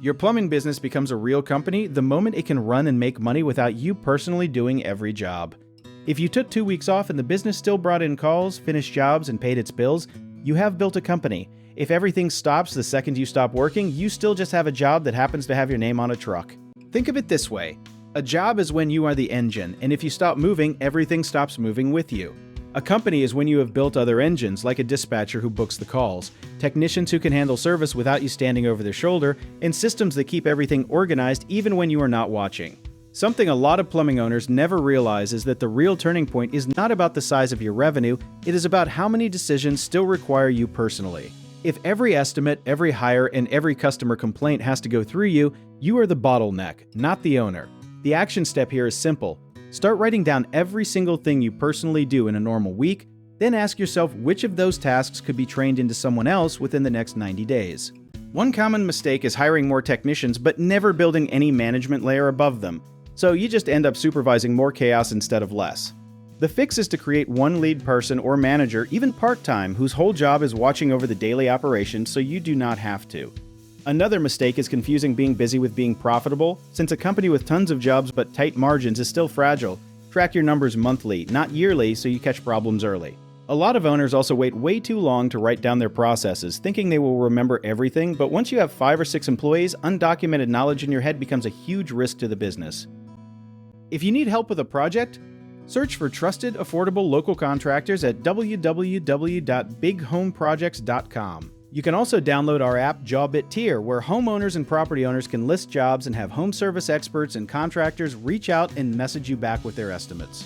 Your plumbing business becomes a real company the moment it can run and make money without you personally doing every job. If you took 2 weeks off and the business still brought in calls, finished jobs, and paid its bills, you have built a company. If everything stops the second you stop working, you still just have a job that happens to have your name on a truck. Think of it this way. A job is when you are the engine, and if you stop moving, everything stops moving with you. A company is when you have built other engines, like a dispatcher who books the calls, technicians who can handle service without you standing over their shoulder, and systems that keep everything organized even when you are not watching. Something a lot of plumbing owners never realize is that the real turning point is not about the size of your revenue, it is about how many decisions still require you personally. If every estimate, every hire, and every customer complaint has to go through you, you are the bottleneck, not the owner. The action step here is simple. Start writing down every single thing you personally do in a normal week, then ask yourself which of those tasks could be trained into someone else within the next 90 days. One common mistake is hiring more technicians but never building any management layer above them, so you just end up supervising more chaos instead of less. The fix is to create one lead person or manager, even part-time, whose whole job is watching over the daily operations so you do not have to. Another mistake is confusing being busy with being profitable. Since a company with tons of jobs but tight margins is still fragile, track your numbers monthly, not yearly, so you catch problems early. A lot of owners also wait way too long to write down their processes, thinking they will remember everything, but once you have 5 or 6 employees, undocumented knowledge in your head becomes a huge risk to the business. If you need help with a project, search for trusted, affordable local contractors at www.bighomeprojects.com. You can also download our app Jobit Tier, where homeowners and property owners can list jobs and have home service experts and contractors reach out and message you back with their estimates.